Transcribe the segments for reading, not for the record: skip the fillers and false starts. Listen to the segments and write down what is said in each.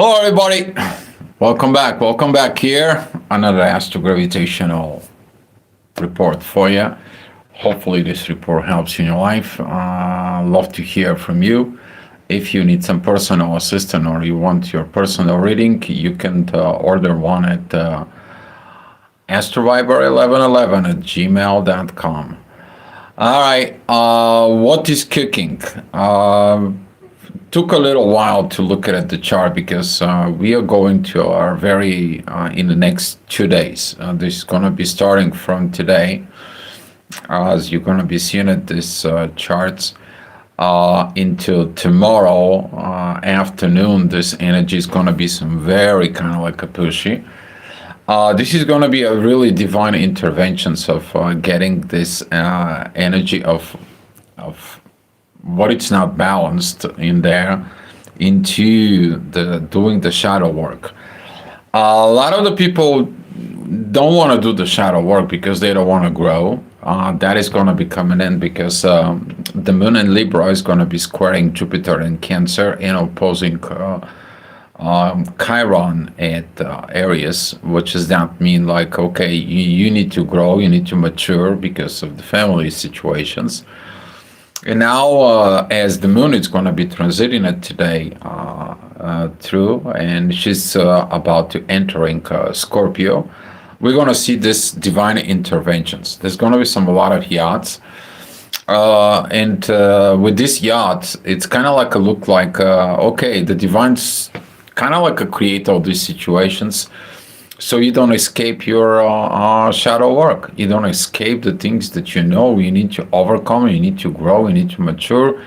Hello, everybody. Welcome back. Welcome back here. Another astrogravitational report for you. Hopefully, this report helps you in your life. Love to hear from you. If you need some personal assistance or you want your personal reading, you can order one at astroviber1111 at gmail.com. All right. What is cooking? Took a little while to look at the chart because we are going to our very in the next 2 days. This is going to be starting from today, as you're going to be seeing at this charts into tomorrow afternoon. This energy is going to be some very kind of like a pushy. This is going to be a really divine interventions of getting this energy of what it's not balanced in there into the doing the shadow work. A lot of the people don't want to do the shadow work because they don't want to grow. That is going to be coming in because the moon in Libra is going to be squaring Jupiter in Cancer and opposing Chiron at Aries, which does that mean like, okay, you need to grow, you need to mature because of the family situations. And now, as the moon is going to be transiting it today through, and she's about to entering Scorpio, we're going to see this divine interventions. There's going to be a lot of yachts, and with this yacht, it's kind of like a look like okay, the divine's kind of like a create all these situations. So you don't escape your shadow work. You don't escape the things that you know you need to overcome, you need to grow, you need to mature,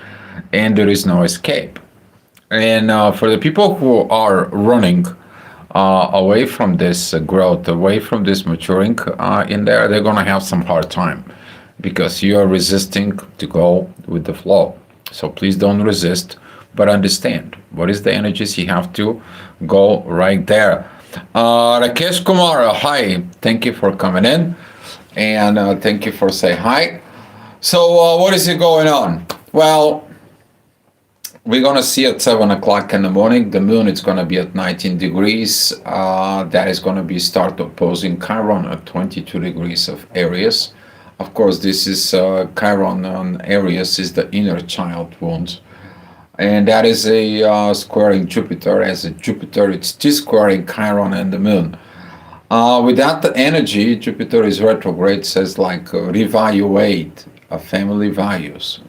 and there is no escape. And for the people who are running away from this growth, away from this maturing in there, they're going to have some hard time because you are resisting to go with the flow. So please don't resist, but understand what is the energies you have to go right there. Rakesh Kumar, hi. Thank you for coming in, and thank you for saying hi. So, what is it going on? Well, we're gonna see at 7 o'clock in the morning. The moon is gonna be at 19 degrees. That is gonna be start opposing Chiron at 22 degrees of Aries. Of course, this is Chiron on Aries is the inner child wound. And that is a squaring Jupiter. As a Jupiter, it's T-squaring Chiron and the moon. Without the energy, Jupiter is retrograde, says like reevaluate family values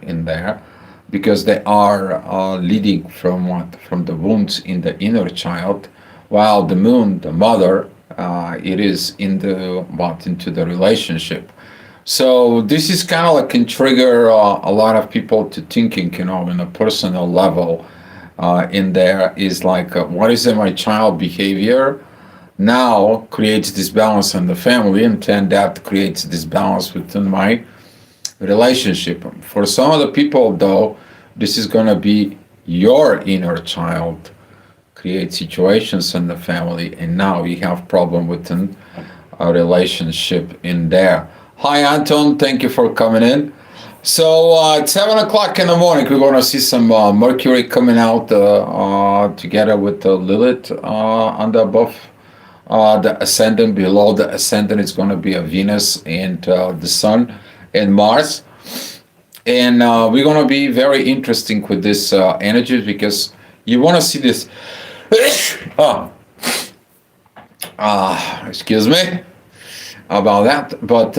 in there, because they are leading from what? From the wounds in the inner child, while the moon, the mother, it is in the what? Into the relationship. So this is kind of like can trigger a lot of people to thinking, in a personal level. In there is like, what is in my child behavior now creates this balance in the family, and then that creates this balance within my relationship. For some of the people, though, this is going to be your inner child create situations in the family, and now you have problem within a relationship in there. Hi, Anton. Thank you for coming in. So at 7 o'clock in the morning, we're going to see some Mercury coming out together with Lilith on the above the ascendant. Below the ascendant is going to be a Venus and the Sun and Mars. And we're going to be very interesting with this energy because you want to see this. Excuse me about that, but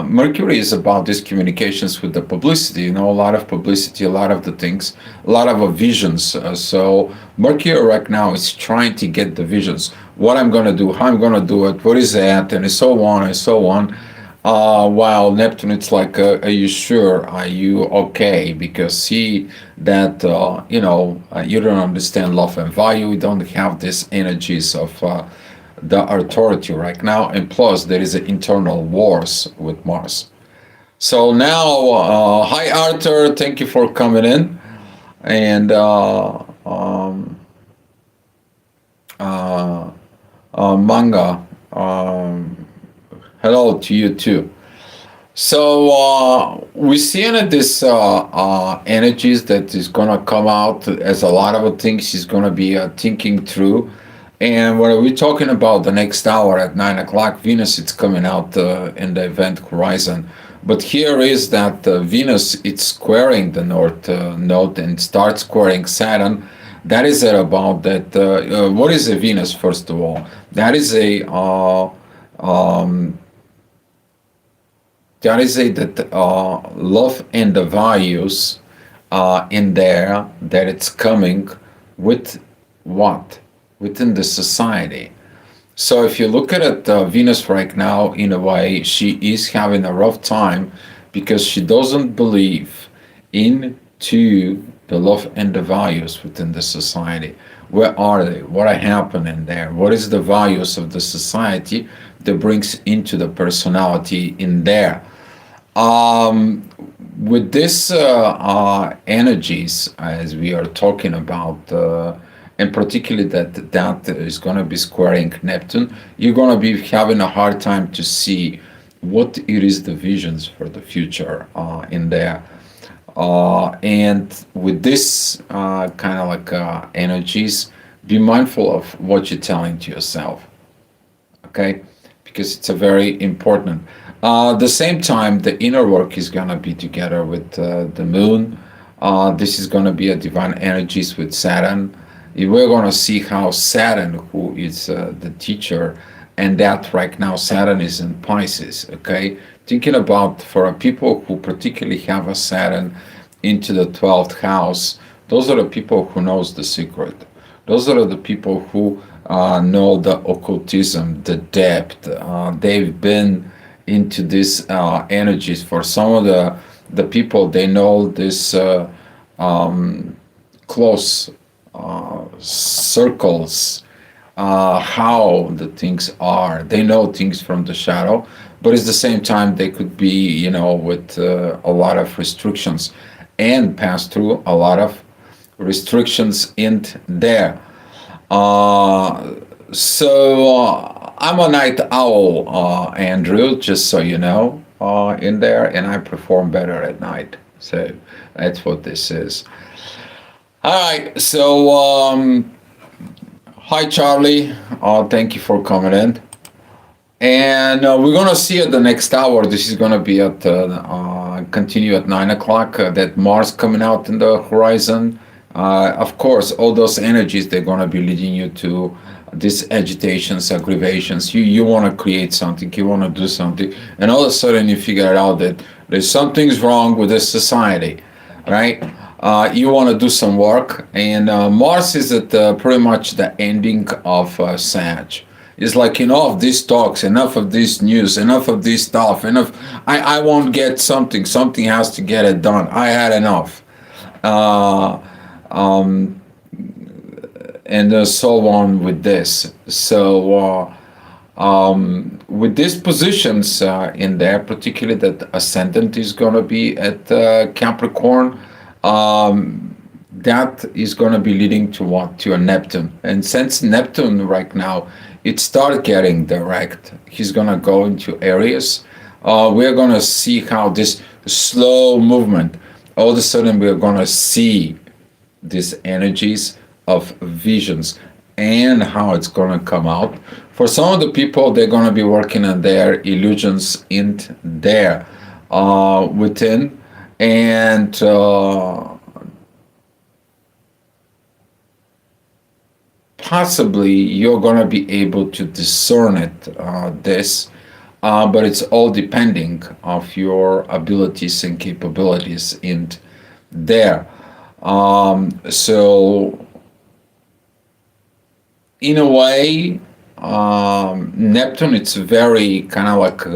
Mercury is about these communications with the publicity, a lot of publicity, a lot of the things, a lot of visions. So Mercury right now is trying to get the visions, what I'm going to do, how I'm going to do it, what is that, and so on and so on. While Neptune, it's like, are you sure? Are you okay? Because see that, you don't understand love and value. You don't have these energies of the authority right now, and plus there is internal wars with Mars. So now, hi Arthur, thank you for coming in, and Manga, hello to you too. So we're seeing that this energies that is gonna come out as a lot of things she's gonna be thinking through. And when we're talking about the next hour at 9 o'clock, Venus it's coming out in the event horizon. But here is that Venus it's squaring the North Node and starts squaring Saturn. That is it about that. What is a Venus first of all? That is a um, there is a that love and the values in there that it's coming with what within the society. So if you look at it, Venus right now, in a way, she is having a rough time because she doesn't believe into the love and the values within the society. Where are they? What are happening there? What is the values of the society that brings into the personality in there? Um, with this energies, as we are talking about, and particularly that is going to be squaring Neptune, you're going to be having a hard time to see what it is the visions for the future in there. And with this kind of like energies, be mindful of what you're telling to yourself, okay? Because it's a very important. The same time, the inner work is gonna be together with the moon. This is gonna be a divine energies with Saturn. We're gonna see how Saturn, who is the teacher, and that right now Saturn is in Pisces. Okay, thinking about for people who particularly have a Saturn into the 12th house, those are the people who knows the secret. Those are the people who know the occultism, the depth. They've been into these energies. For some of the people, they know this close circles, how the things are. They know things from the shadow, but at the same time, they could be, with a lot of restrictions and pass through a lot of restrictions in there. Uh, so I'm a night owl, Andrew, just so you know, in there, and I perform better at night. So that's what this is. All right. So, hi, Charlie. Thank you for coming in. And we're gonna see at the next hour. This is gonna be at continue at 9 o'clock. That Mars coming out in the horizon. Of course, all those energies they're gonna be leading you to these agitations, aggravations. You want to create something. You want to do something, and all of a sudden you figure out that there's something's wrong with this society, right? You want to do some work, and Mars is at pretty much the ending of Sag. It's like enough of these talks, enough of this news, enough of this stuff, enough. I won't get something. Something has to get it done. I had enough. Uh, um, and so on with this. So with these positions in there, particularly that ascendant is going to be at Capricorn, that is going to be leading to what? To a Neptune. And since Neptune right now, it started getting direct, he's going to go into Aries. We're going to see how this slow movement, all of a sudden we're going to see these energies of visions and how it's going to come out. For some of the people, they're going to be working on their illusions in there within, and possibly you're going to be able to discern it, but it's all depending of your abilities and capabilities in there. So in a way, Neptune it's very kind of like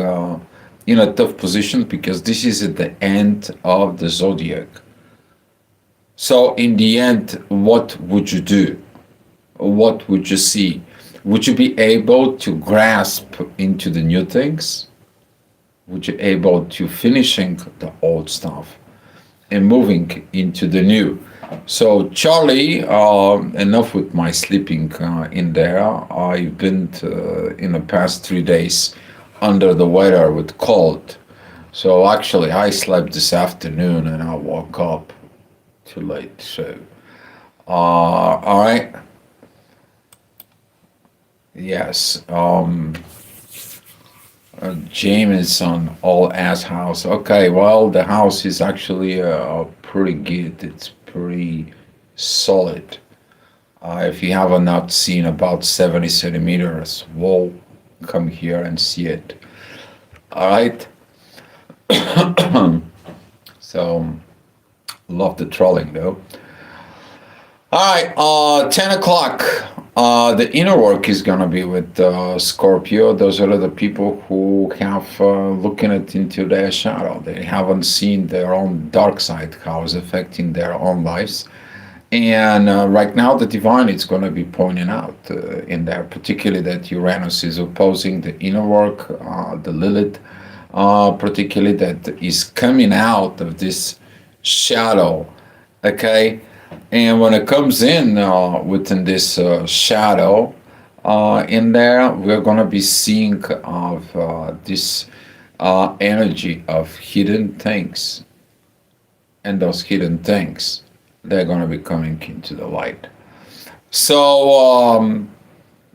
in a tough position because this is at the end of the zodiac. So in the end, what would you do? What would you see? Would you be able to grasp into the new things? Would you able to finishing the old stuff and moving into the new? So Charlie, enough with my sleeping in there. I've been in the past 3 days under the weather with cold. So actually, I slept this afternoon and I woke up too late. So, all right, yes. Jameson all ass house. Okay, well, the house is actually pretty good. It's pretty solid. If you have not seen about 70 centimeters wall, come here and see it. All right. So, love the trolling though. All right, 10 o'clock. The inner work is going to be with Scorpio. Those are the people who have looking at into their shadow. They haven't seen their own dark side, how it's affecting their own lives. And right now, the divine is going to be pointing out in there, particularly that Uranus is opposing the inner work, the Lilith, particularly that is coming out of this shadow. Okay, and when it comes in within this shadow in there, we're going to be seeing of this energy of hidden things, and those hidden things, they're going to be coming into the light. So,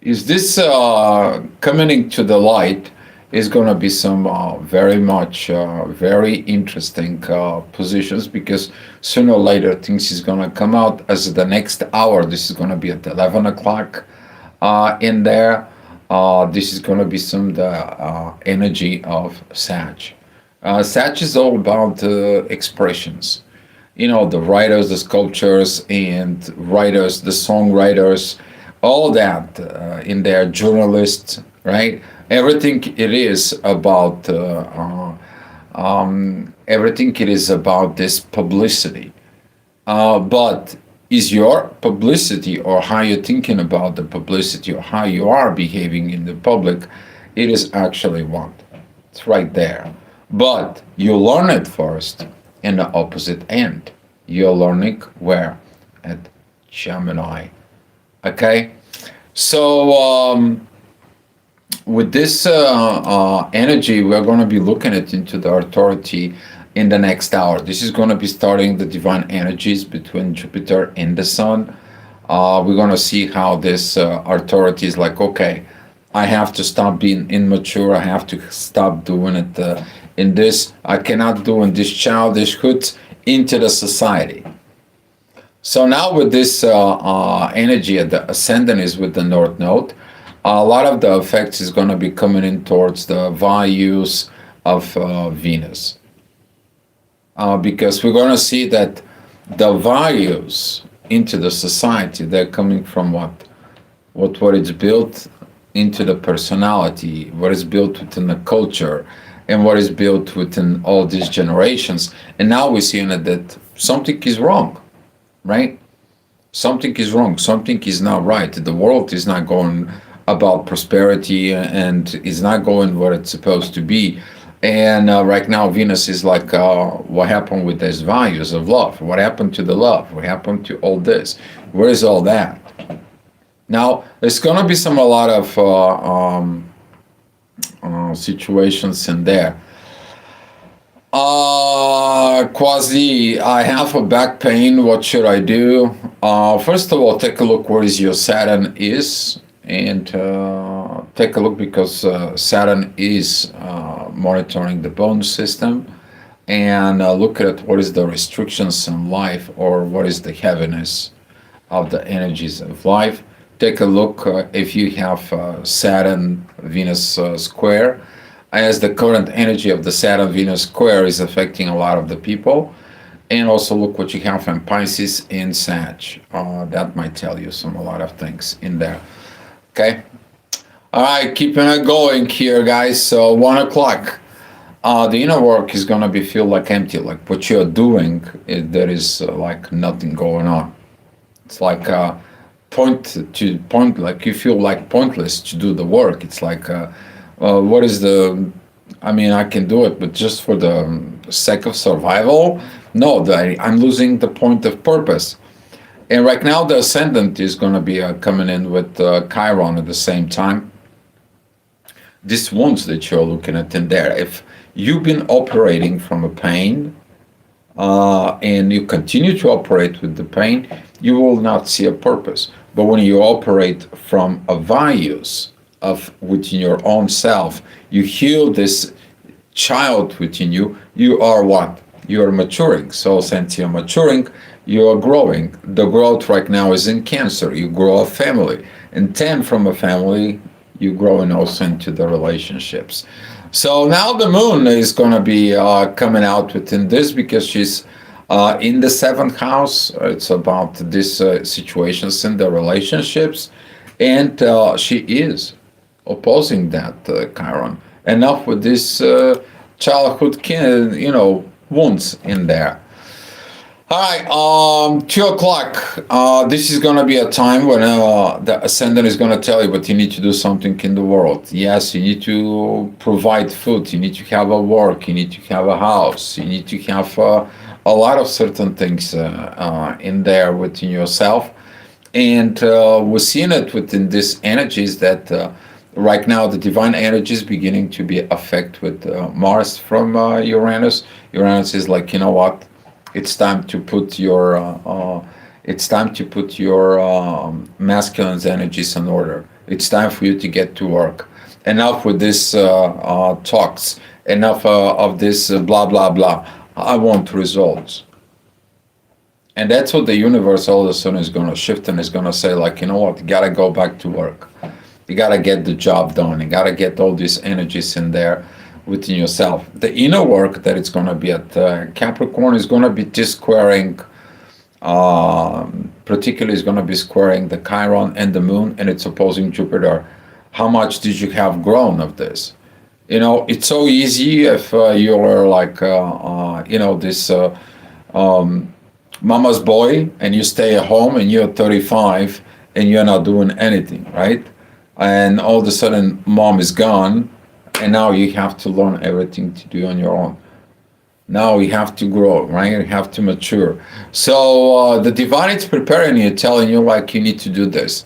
is this coming into the light is going to be some very much very interesting positions, because sooner or later things is going to come out as the next hour. This is going to be at 11 o'clock in there. This is going to be some the energy of Sag. Sag is all about expressions. You know, the writers, the sculptors, and writers, the songwriters, all that in there, journalists, right? Everything it is about, everything it is about this publicity. But is your publicity, or how you're thinking about the publicity, or how you are behaving in the public, it is actually one. It's right there. But you learn it first in the opposite end. You're learning where? At Gemini. Okay? So, with this energy, we're going to be looking at into the authority in the next hour. This is going to be starting the divine energies between Jupiter and the Sun. We're going to see how this authority is like, okay, I have to stop being immature. I have to stop doing it in this. I cannot do in this childishhood into the society. So now with this energy, the ascendant is with the North Node. A lot of the effects is going to be coming in towards the values of Venus, because we're going to see that the values into the society, they're coming from what is built into the personality, what is built within the culture, and what is built within all these generations. And now we're seeing that something is wrong, right? Something is wrong. Something is not right. The world is not going about prosperity, and is not going where it's supposed to be. And right now, Venus is like, what happened with these values of love? What happened to the love? What happened to all this? Where is all that? Now, there's going to be a lot of situations in there. Quasi, I have a back pain. What should I do? First of all, take a look where is your Saturn is, and take a look, because Saturn is monitoring the bone system, and look at what is the restrictions in life, or what is the heaviness of the energies of life. Take a look if you have Saturn Venus square, as the current energy of the Saturn Venus square is affecting a lot of the people. And also look what you have in Pisces in Sag. That might tell you a lot of things in there. Okay. All right, keeping it going here, guys. So 1 o'clock. The inner work is gonna be feel like empty, like what you're doing. There is like nothing going on. It's like point, like you feel like pointless to do the work. It's like, what is the? I mean, I can do it, but just for the sake of survival. No, I'm losing the point of purpose. And right now, the ascendant is going to be coming in with Chiron at the same time. These wounds that you're looking at in there, if you've been operating from a pain, and you continue to operate with the pain, you will not see a purpose. But when you operate from a values of within your own self, you heal this child within you. You are what? You are maturing. So since you're maturing, you are growing. The growth right now is in Cancer. You grow a family. And 10 from a family, you grow and also into the relationships. So now the moon is going to be coming out within this because she's in the seventh house. It's about these situations in the relationships. And she is opposing that, Chiron. Enough with this childhood, wounds in there. All right, 2 o'clock. This is going to be a time when the ascendant is going to tell you, but you need to do something in the world. Yes, you need to provide food. You need to have a work. You need to have a house. You need to have a lot of certain things in there within yourself. And we're seeing it within these energies that right now the divine energy is beginning to be affected with Mars from Uranus. Uranus is like, you know what? It's time to put your masculine energies in order. It's time for you to get to work. Enough with this talks. Enough of this blah blah blah. I want results. And that's what the universe all of a sudden is going to shift and is going to say, like, you know what? You got to go back to work. You got to get the job done. You got to get all these energies in there within yourself. The inner work that it's going to be at Capricorn is going to be squaring, particularly is going to be squaring the Chiron and the moon, and it's opposing Jupiter. How much did you have grown of this? It's so easy if you're like, this mama's boy and you stay at home and you're 35 and you're not doing anything, right? And all of a sudden mom is gone. And now you have to learn everything to do on your own. Now you have to grow, right? You have to mature. So the divine is preparing you, telling you like you need to do this.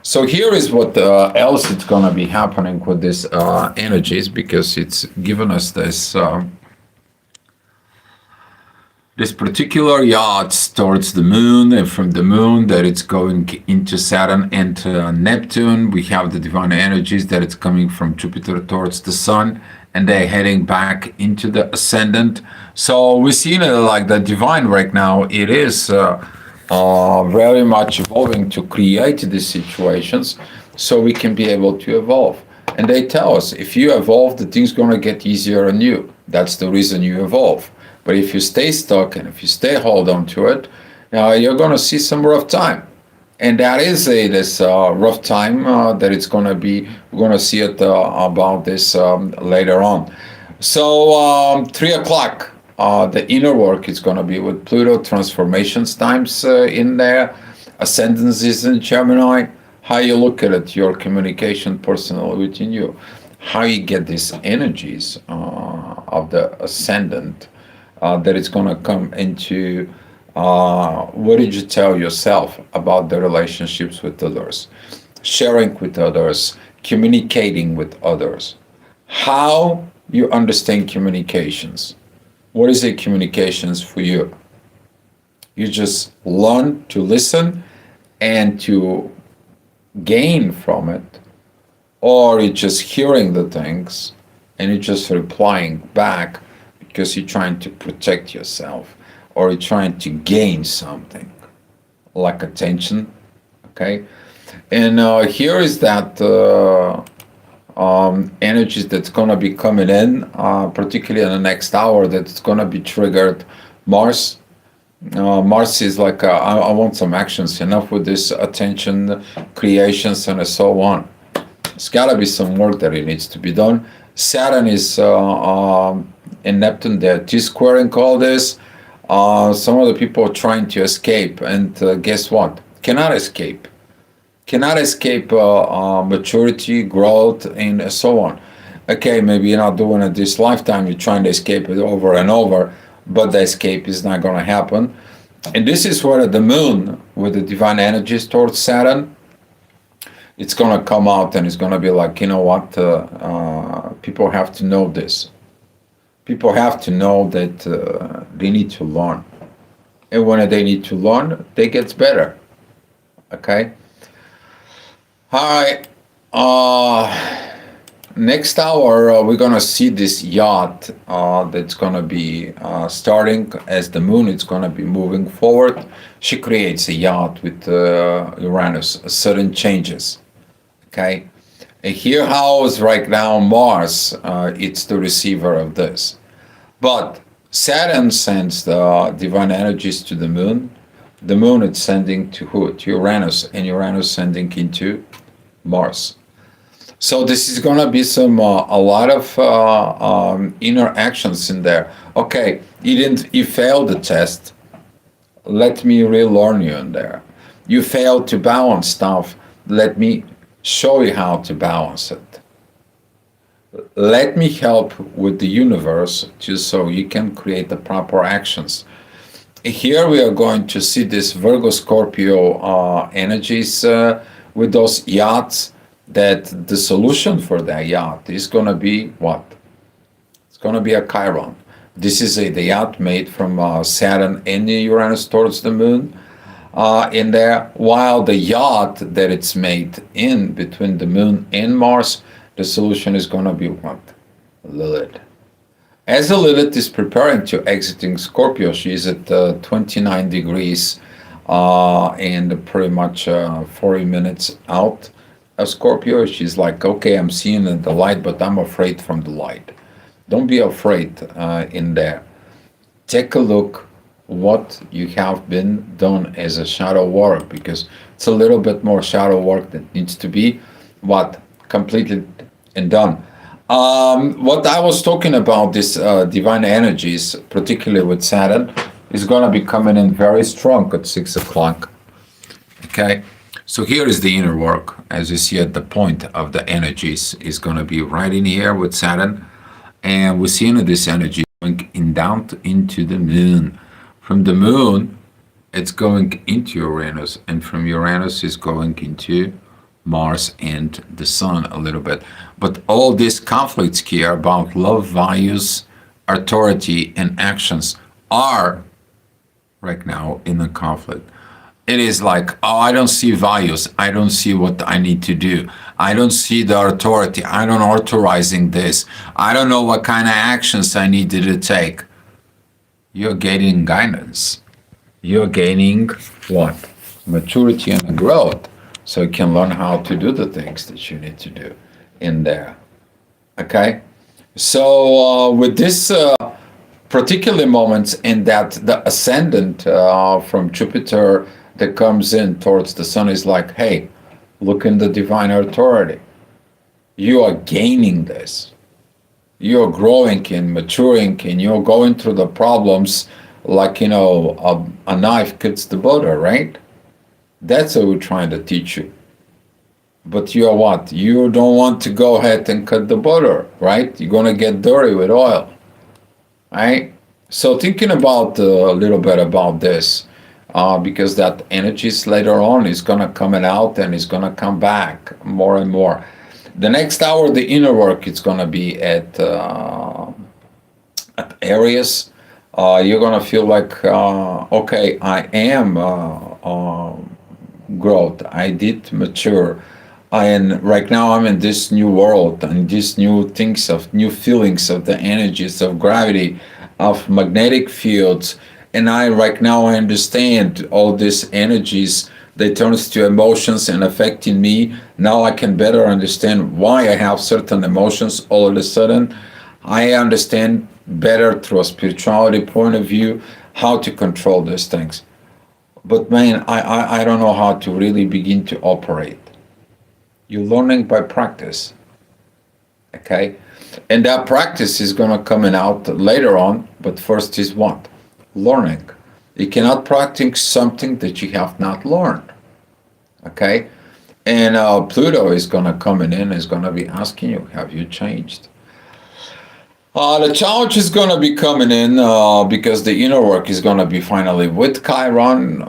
So here is what else is going to be happening with these energies, because it's given us this particular yacht towards the moon, and from the moon that it's going into Saturn and Neptune. We have the divine energies that it's coming from Jupiter towards the sun, and they're heading back into the ascendant. So we're seeing it like the divine right now. It is very much evolving to create these situations so we can be able to evolve. And they tell us, if you evolve, the thing's going to get easier on you. That's the reason you evolve. But if you stay stuck and if you stay hold on to it, you're going to see some rough time. And that is this rough time that it's going to be. We're going to see it about this later on. So 3 o'clock, the inner work is going to be with Pluto transformations times in there. Ascendancies in Gemini. How you look at it, your communication personally within you. How you get these energies of the ascendant. That it's going to come into what did you tell yourself about the relationships with others, sharing with others, communicating with others, how you understand communications. What is it, communications for you? You just learn to listen and to gain from it, or you're just hearing the things and you're just replying back because you're trying to protect yourself or you're trying to gain something like attention, okay? And here is that energies that's going to be coming in, particularly in the next hour, that's going to be triggered. Mars is like, I want some actions, enough with this attention, creations, and so on. It's got to be some work that it needs to be done. Saturn is in Neptune, they're T-squaring all this. Some of the people are trying to escape, and guess what? Cannot escape. Cannot escape maturity, growth, and so on. Okay, maybe you're not doing it this lifetime, you're trying to escape it over and over, but the escape is not going to happen. And this is where the moon, with the divine energies towards Saturn, it's going to come out and it's going to be like, you know what, people have to know this. People have to know that they need to learn. And when they need to learn, they get better. Okay? All right. Next hour, we're gonna see this yacht that's gonna be starting as the moon. It's gonna be moving forward. She creates a yacht with Uranus, sudden changes. Okay, and here how is right now Mars? It's the receiver of this, but Saturn sends the divine energies to the moon. The moon is sending to who? To Uranus, and Uranus sending into Mars. So this is gonna be some a lot of interactions in there. Okay, you failed the test. Let me relearn you in there. You failed to balance stuff. Let me show you how to balance it. Let me help with the universe just so you can create the proper actions. Here we are going to see this Virgo Scorpio energies with those yachts, that the solution for that yacht is going to be what? It's going to be a Chiron. This is the yacht made from Saturn and Uranus towards the moon in there, while the yacht that it's made in between the moon and Mars, the solution is going to be what? Lilith. As the Lilith is preparing to exiting Scorpio, she's at 29 degrees and pretty much 40 minutes out of Scorpio. She's like, okay, I'm seeing the light, but I'm afraid from the light. Don't be afraid in there. Take a look what you have been done as a shadow work, because it's a little bit more shadow work that needs to be what? Completed and done. What I was talking about, this divine energies, particularly with Saturn, is going to be coming in very strong at 6 o'clock. Okay, so here is the inner work. As you see at the point of the energies is going to be right in here with Saturn. And we're seeing this energy going into the moon. From the moon, it's going into Uranus. And from Uranus, is going into Mars and the Sun a little bit. But all these conflicts here about love, values, authority, and actions are right now in a conflict. It is like, oh, I don't see values. I don't see what I need to do. I don't see the authority. I don't authorizing this. I don't know what kind of actions I needed to take. You're gaining guidance. You're gaining what? Maturity and growth. So you can learn how to do the things that you need to do in there. Okay? So with this particular moments in that the ascendant from Jupiter that comes in towards the sun is like, hey, look in the divine authority. You are gaining this. You're growing and maturing and you're going through the problems like, a knife cuts the butter, right? That's what we're trying to teach you. But you're what? You don't want to go ahead and cut the butter, right? You're going to get dirty with oil, right? So thinking about a little bit about this, because that energies later on is going to come out and is going to come back more and more. The next hour, the inner work is going to be at Aries. You're going to feel like, okay, I am growth. I did mature. And right now I'm in this new world and these new things of new feelings of the energies of gravity, of magnetic fields. And right now I understand all these energies. They turns to emotions and affecting me. Now I can better understand why I have certain emotions all of a sudden. I understand better through a spirituality point of view how to control these things. But man, I don't know how to really begin to operate. You're learning by practice. Okay? And that practice is going to come out later on, but first is what? Learning. You cannot practice something that you have not learned. Okay? And Pluto is going to come in and is going to be asking you, have you changed? The challenge is going to be coming in because the inner work is going to be finally with Chiron.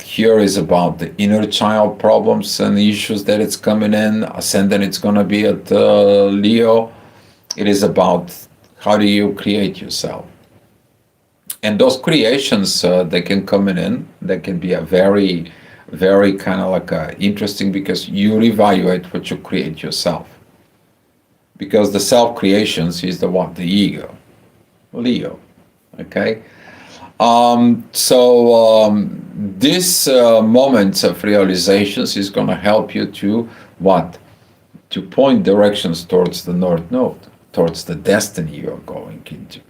Here is about the inner child problems and issues that it's coming in. Ascendant, it's going to be at Leo. It is about How do you create yourself? And those creations, they can come in. They can be a very, very kind of like interesting because you evaluate what you create yourself. Because the self creations is the what? The ego, Leo. Okay. This moments of realizations is going to help you to what? To point directions towards the North Node, towards the destiny you're going into.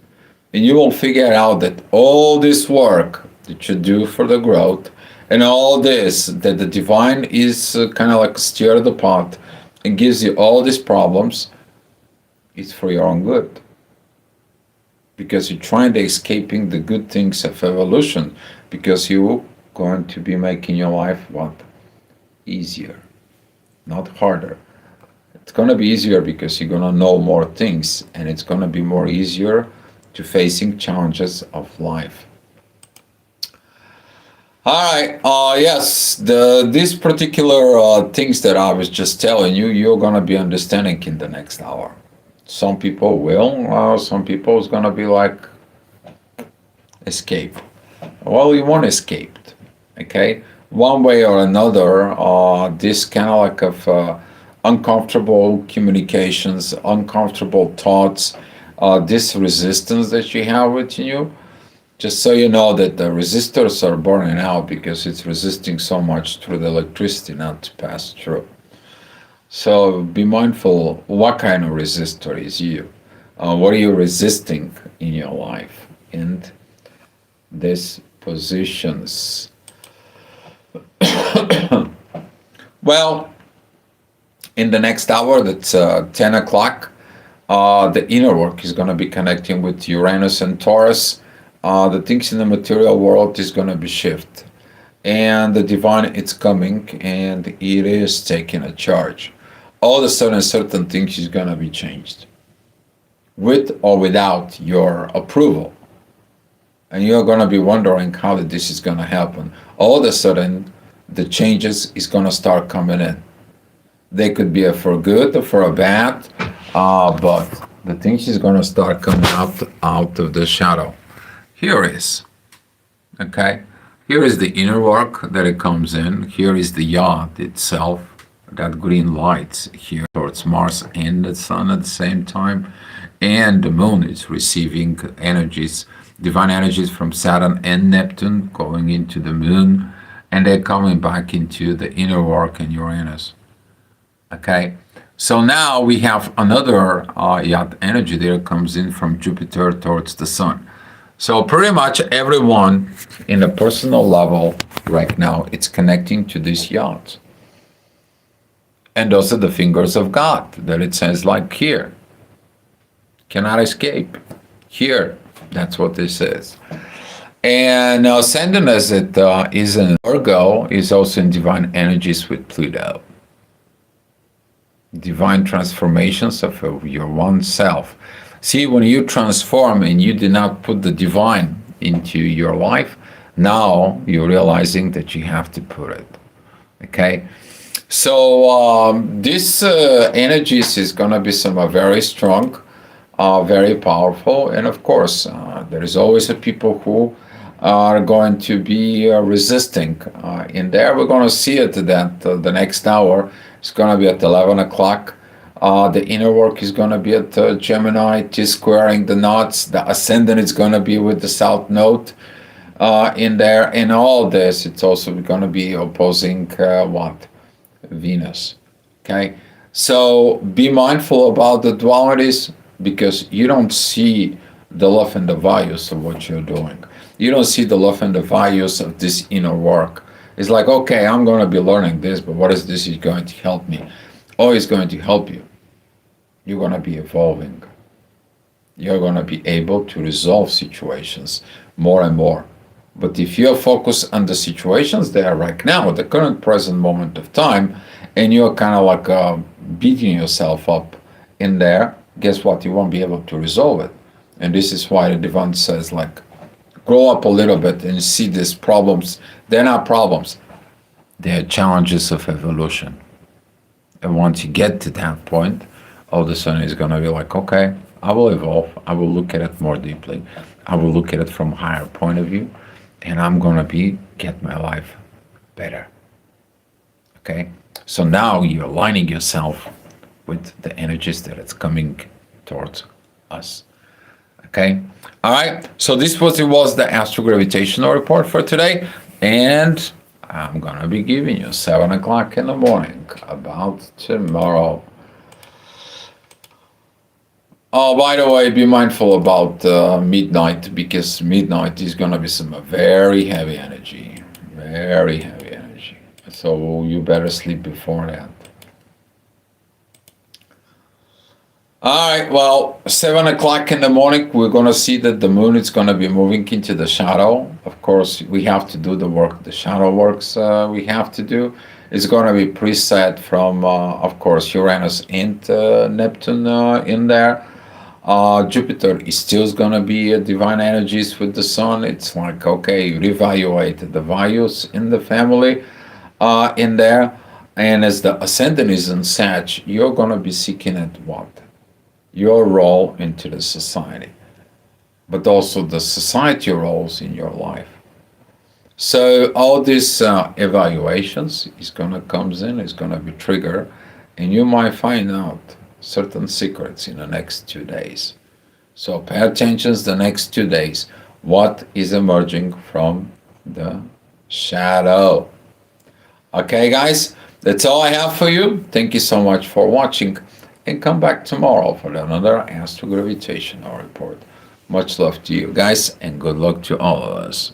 And you will figure out that all this work that you do for the growth and all this that the divine is kind of like stir the pot and gives you all these problems is for your own good. Because you're trying to escaping the good things of evolution because you're going to be making your life what? Easier, not harder. It's going to be easier because you're going to know more things and it's going to be more easier to facing challenges of life. All right. Yes, these particular things that I was just telling you, you're going to be understanding in the next hour. Some people will. Some people is going to be like, escape. Well, you won't escape. Okay? One way or another, this kind of like of uncomfortable communications, uncomfortable thoughts, this resistance that you have within you, just so you know that the resistors are burning out because it's resisting so much through the electricity not to pass through. So be mindful what kind of resistor is you. What are you resisting in your life? And these positions. Well, in the next hour, that's 10 o'clock, the inner work is going to be connecting with Uranus and Taurus. The things in the material world is going to be shift. And the divine, it's coming and it is taking a charge. All of a sudden, certain things is going to be changed. With or without your approval. And you're going to be wondering how this is going to happen. All of a sudden, the changes is going to start coming in. They could be for good or for a bad, but the things is going to start coming out of the shadow. Here is, okay? Here is the inner work that it comes in. Here is the yacht itself, that green light here towards Mars and the Sun at the same time. And the Moon is receiving energies, divine energies from Saturn and Neptune going into the Moon, and they're coming back into the inner work and Uranus. Okay, so now we have another yacht energy there comes in from Jupiter towards the Sun. So pretty much everyone in a personal level right now, it's connecting to this yacht. And those are the fingers of God that it says like here. Cannot escape. Here, that's what this is. And Ascendant as it is in Virgo is also in divine energies with Pluto. Divine transformations of your one self. See, when you transform and you did not put the divine into your life, now you're realizing that you have to put it. Okay? So this energies is going to be some very strong, very powerful. And of course, there is always a people who are going to be resisting. In there, we're going to see it that the next hour is going to be at 11 o'clock. The inner work is going to be at Gemini, T-squaring the knots. The ascendant is going to be with the South Node in there. In all this, it's also going to be opposing what? Venus. Okay? So be mindful about the dualities because you don't see the love and the values of what you're doing. You don't see the love and the values of this inner work. It's like, okay, I'm going to be learning this, but what is this is going to help me? Oh, it's going to help you. You're going to be evolving. You're going to be able to resolve situations more and more. But if you're focused on the situations there right now, at the current present moment of time, and you're kind of like beating yourself up in there, guess what? You won't be able to resolve it. And this is why the divine says, like, grow up a little bit and see these problems. They're not problems. They're challenges of evolution. And once you get to that point, all of a sudden it's going to be like, okay, I will evolve. I will look at it more deeply. I will look at it from a higher point of view, and I'm gonna get my life better. Okay. So now you're aligning yourself with the energies that it's coming towards us. Okay. All right. So this was the astro gravitational report for today, and I'm gonna be giving you 7 o'clock in the morning about tomorrow. Oh, by the way, be mindful about midnight, because midnight is gonna be some very heavy energy, very heavy energy. So you better sleep before that. All right, well, 7 o'clock in the morning, we're going to see that the moon is going to be moving into the shadow. Of course, we have to do the work, the shadow works we have to do. It's going to be preset from, of course, Uranus and Neptune in there. Jupiter is still going to be divine energies with the sun. It's like, okay, reevaluate the values in the family in there. And as the ascendant is in Sag, you're going to be seeking at what? Your role into the society, but also the society roles in your life. So all these evaluations is gonna comes in, is gonna be trigger, and you might find out certain secrets in the next 2 days. So pay attention the next 2 days. What is emerging from the shadow? Okay, guys, that's all I have for you. Thank you so much for watching. And come back tomorrow for another astro gravitational report. Much love to you guys, and good luck to all of us.